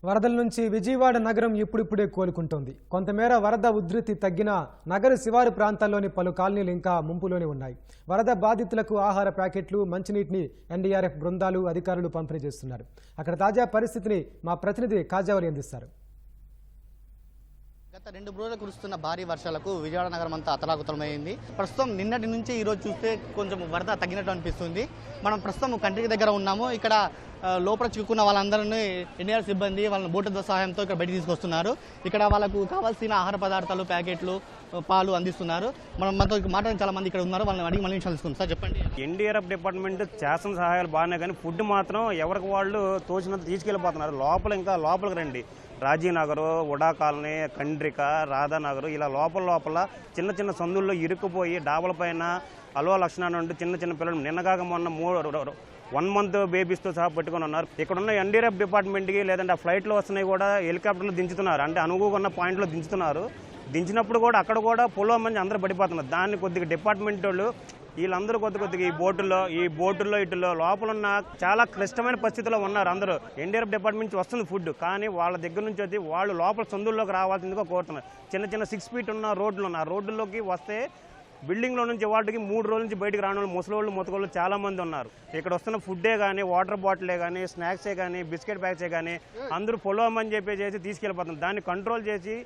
వరదల నుంచి విజయవాడ నగరం ఇప్పుడిప్పుడే కోలుకుంటోంది. కొంతమేర వరద ఉధృతి తగ్గినా నగర శివారు ప్రాంతాల్లోని పలు కాలనీలు ఇంకా ముంపులోనే ఉన్నాయి. వరద బాధితులకు ఆహార ప్యాకెట్లు, మంచినీటిని ఎన్డీఆర్ఎఫ్ బృందాలు, అధికారులు పంపిణీ చేస్తున్నారు. అక్కడ తాజా పరిస్థితిని మా ప్రతినిధి కాజావలి అందిస్తారు. గత 2 రోజులు కురుస్తున్న భారీ వర్షాలకు విజయవాడ నగరం అంతా అతలాకుతలమైంది. ప్రస్తుతం నిన్నటి నుంచి ఈరోజు చూస్తే కొంచెం వరద తగ్గినట్టు అనిపిస్తుంది. మనం ప్రస్తుతం కంట్రీ దగ్గర ఉన్నాము. ఇక్కడ లోపల చిక్కుకున్న వాళ్ళందరినీ ఎన్డీఆర్ సిబ్బంది వాళ్ళని బోట్ల సహాయంతో ఇక్కడ బయట తీసుకొస్తున్నారు. ఇక్కడ వాళ్ళకు కావాల్సిన ఆహార పదార్థాలు, ప్యాకెట్లు, పాలు అందిస్తున్నారు. మనతో మాట్లాడిన చాలా మంది ఇక్కడ ఉన్నారు. వాళ్ళని అడిగి మళ్ళీ తెలుసుకుందాం. సార్ చెప్పండి. ఎన్డీఆర్ఎఫ్ డిపార్ట్మెంట్ చేసిన సహాయాలు బాగానే, కానీ ఫుడ్ మాత్రం ఎవరికి వాళ్ళు తోచినంత తీసుకెళ్ళిపోతున్నారు. ఇంకా లోపలికి రండి. రాజీనగర్, ఉడా కాలనీ, కండ్రిక, రాధానగర్ ఇలా లోపల చిన్న చిన్న సందుల్లో ఇరుక్కుపోయి డాబల పైన అల్వా లక్షణాలు ఉండి చిన్న పిల్లలు నిన్నగాక మొన్న 1 month బేబీస్తో సహా పెట్టుకుని ఉన్నారు. ఇక్కడ ఉన్న ఎన్డీఆర్ఎఫ్ డిపార్ట్మెంట్కి లేదంటే ఆ ఫ్లైట్లో వస్తున్నాయి కూడా హెలికాప్టర్లు దించుతున్నారు. అంటే అనుగుకున్న పాయింట్లో దించుతున్నారు. దించినప్పుడు కూడా అక్కడ కూడా పొలో మంది అందరూ పడిపోతున్నారు. దాన్ని కొద్దిగా డిపార్ట్మెంట్ వాళ్ళు వీళ్ళందరూ కొద్దిగా ఈ బోటుల్లో ఇటులో లోపల ఉన్న చాలా క్లిష్టమైన పరిస్థితుల్లో ఉన్నారు. అందరూ ఎన్డీఆర్ఎఫ్ డిపార్ట్మెంట్ నుంచి వస్తుంది ఫుడ్, కానీ వాళ్ళ దగ్గర నుంచి వచ్చి వాళ్ళు లోపల సందుల్లోకి రావాల్సిందిగా కోరుతున్నారు. చిన్న 6 feet ఉన్న రోడ్లు ఉన్నాయి. ఆ రోడ్డులోకి వస్తే బిల్డింగ్లో నుంచి వాటికి 3 రోజుల నుంచి బయటకు రాని వాళ్ళు, ముసలోళ్ళు, ముతకోళ్ళు చాలా మంది ఉన్నారు. ఇక్కడ వస్తున్న ఫుడ్డే కానీ, వాటర్ బాటిలే కానీ, స్నాక్సే కానీ, బిస్కెట్ ప్యాక్సే కానీ అందరూ పొలవమని చెప్పేసి తీసుకెళ్ళిపోతున్నారు. దాన్ని కంట్రోల్ చేసి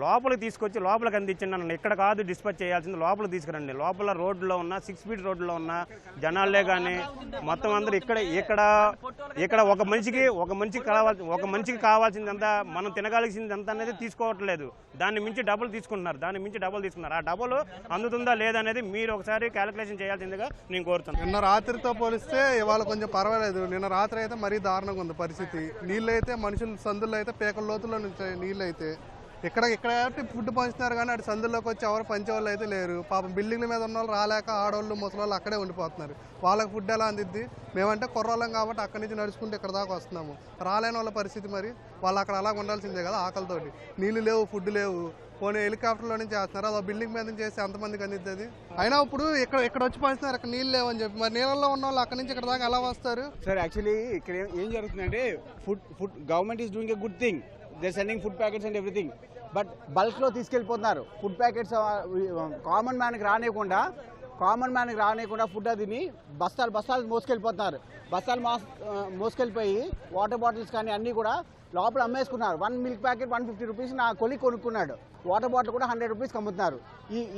లోపలికి తీసుకొచ్చి లోపలికి అందించండి అన్న. ఇక్కడ కాదు డిస్పాచ్ చేయాల్సింది, లోపలికి తీసుకురండి. లోపల రోడ్లో ఉన్న 6 feet రోడ్లో ఉన్న జనాలే కానీ మొత్తం అందరూ ఇక్కడ ఒక మనిషికి కావాల్సింది అంతా, మనం తినగలిసింది అంతా అనేది తీసుకోవట్లేదు. దాన్ని మించి డబుల్ తీసుకుంటున్నారు. ఆ డబుల్ అందుతుందా లేదా అనేది మీరు ఒకసారి క్యాలిక్యులేషన్ చేయాల్సిందిగా నేను కోరుతున్నాను. నిన్న రాత్రితో పోలిస్తే ఇవాళ కొంచెం పర్వాలేదు. నిన్న రాత్రి అయితే మరీ దారుణంగా ఉంది పరిస్థితి. నీళ్ళు అయితే మనుషుల సందుల్లో అయితే పేకల లోతుల్లో నుంచి నీళ్ళు అయితే ఇక్కడ ఫుడ్ పంచుతున్నారు, కానీ అటు సందుల్లోకి వచ్చి ఎవరు పంచేవాళ్ళు అయితే లేరు. పాపం బిల్డింగ్ల మీద ఉన్న వాళ్ళు రాలేక ఆడవాళ్ళు, ముసలోళ్ళు అక్కడే ఉండిపోతున్నారు. వాళ్ళకి ఫుడ్ ఎలా అందిద్ది? మేమంటే కుర్రోళ్ళం కాబట్టి అక్కడి నుంచి నడుచుకుంటే ఇక్కడ దాకా వస్తున్నాము. రాలేని వాళ్ళ పరిస్థితి మరి వాళ్ళు అక్కడ అలాగ ఉండాల్సిందే కదా. ఆకలితోటి నీళ్ళు లేవు, ఫుడ్ లేవు. పోనీ హెలికాప్టర్లో నుంచి చేస్తున్నారు, అదో బిల్డింగ్ మీద నుంచి చేసి ఎంతమందికి అందిద్ది? అయినా ఇప్పుడు ఇక్కడ వచ్చి పంచుతున్నారు, అక్కడ నీళ్ళు లేవని చెప్పి. మరి నీళ్ళలో ఉన్న వాళ్ళు అక్కడి నుంచి ఇక్కడ దాకా ఎలా వస్తారు? సార్ యాక్చువల్లీ ఇక్కడ ఏం జరుగుతుందంటే food government is doing a good thing. They sending food packets and everything. But బల్క్లో తీసుకెళ్ళిపోతున్నారు. ఫుడ్ ప్యాకెట్స్ కామన్ మ్యాన్కి రానియకుండా ఫుడ్ అదిని బస్తాలు మోసుకెళ్ళిపోతున్నారు. మోసుకెళ్ళిపోయి వాటర్ బాటిల్స్ కానీ అన్నీ కూడా లోపల అమ్మేసుకున్నారు. 1 milk ప్యాకెట్ 150 rupees నా కొలిక్ కొనుక్కున్నాడు. వాటర్ బాటిల్ కూడా 100 rupees అమ్ముతున్నారు.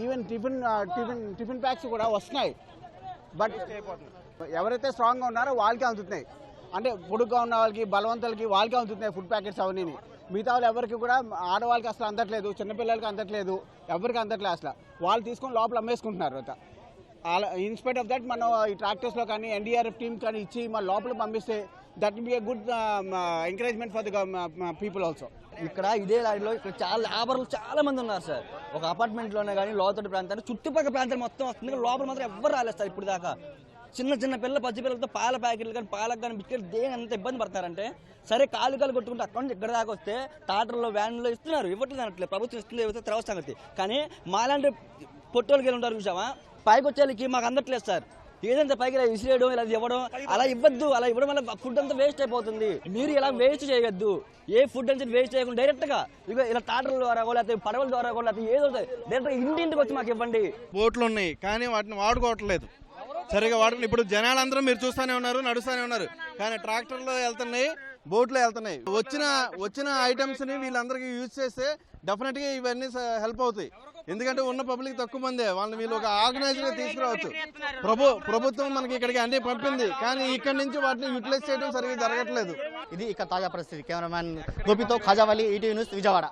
ఈవెన్ టిఫిన్ ప్యాక్స్ కూడా వస్తున్నాయి. బట్ ఎవరైతే స్ట్రాంగ్గా ఉన్నారో వాళ్ళకి అందుతున్నాయి. అంటే పొడుగ్గా ఉన్న వాళ్ళకి, బలవంతులకి వాళ్ళకి అందుతున్నాయి ఫుడ్ ప్యాకెట్స్ అవన్నీ. మిగతా వాళ్ళు ఎవరికి కూడా, ఆడవాళ్ళకి అసలు అందట్లేదు, చిన్నపిల్లలకి అందట్లేదు, ఎవరికి అందట్లేదు అసలు. వాళ్ళు తీసుకొని లోపల అమ్మేసుకుంటున్నారు. అలా ఇన్స్పైట్ ఆఫ్ దట్ మనం ఈ ట్రాక్టర్స్లో కానీ ఎన్డీఆర్ఎఫ్ టీమ్ కానీ ఇచ్చి మన లోపల పంపిస్తే that will be a good encouragement for the people also. ఇక్కడ ఇదే లారీలో ఇక్కడ చాలా లేబర్లు చాలా మంది ఉన్నారు సార్. ఒక అపార్ట్మెంట్లోనే కానీ లోతట్టు ప్రాంతాలు, చుట్టుపక్కల ప్రాంతాలు మొత్తం వస్తుంది. లోపల మాత్రం ఎవరు రాలేదు సార్ ఇప్పుడు దాకా. చిన్న పిల్లలు, పచ్చి పిల్లలతో పాల ప్యాకెట్లు కానీ, పాలకు కానీ, బిస్కెట్ దేని ఎంత ఇబ్బంది పడతారంటే, సరే కాలు కొట్టుకుంటే అక్కడ నుంచి ఇక్కడ దాకా వస్తే టాటర్లో, వ్యాన్లో ఇస్తున్నారు. ఇవ్వట్లేదు అనట్లేదు, ప్రభుత్వం ఇస్తుంది, ఇవ్వతే తర్వాత సంగతి. కానీ మాలాంటి పొట్టోళ్ళకి వెళ్ళి ఉంటారు చూసామా, పైకి వచ్చేళ్ళకి మాకు అందట్లేదు సార్. ఏదంటే పైకి ఇలా విసిరేయడం, ఇలా ఇవ్వడం, అలా ఇవ్వద్దు. అలా ఇవ్వడం వల్ల ఫుడ్ అంతా వేస్ట్ అయిపోతుంది. మీరు ఇలా వేస్ట్ చేయొద్దు. ఏ ఫుడ్ అని వేస్ట్ చేయకుండా డైరెక్ట్గా ఇలా టాటర్ల ద్వారా లేకపోతే పడవల ద్వారా లేకపోతే ఏదో డైరెక్ట్గా ఇంటింటికి వచ్చి మాకు ఇవ్వండి. బోట్లు ఉన్నాయి కానీ వాటిని వాడుకోవట్లేదు సరిగా. ఇప్పుడు జనాలందరూ మీరు చూస్తూనే ఉన్నారు, నడుస్తూనే ఉన్నారు, కానీ ట్రాక్టర్లో వెళ్తున్నాయి, బోట్లో వెళ్తున్నాయి. వచ్చిన ఐటమ్స్ ని వీళ్ళందరికీ యూజ్ చేస్తే డెఫినెట్ గా ఇవన్నీ హెల్ప్ అవుతాయి. ఎందుకంటే ఉన్న పబ్లిక్ తక్కువ మందే, వాళ్ళని వీళ్ళు ఒక ఆర్గనైజ్ గా తీసుకురావచ్చు. ప్రభుత్వం మనకి ఇక్కడికి అన్ని పంపింది, కానీ ఇక్కడ నుంచి వాటిని యూటిలైజ్ చేయడం సరిగ్గా జరగట్లేదు. ఇది ఇక్కడ తాజా పరిస్థితి. కెమెరామ్యాన్ గోపితో ఖాజావలి, ఈటీవీ న్యూస్, విజయవాడ.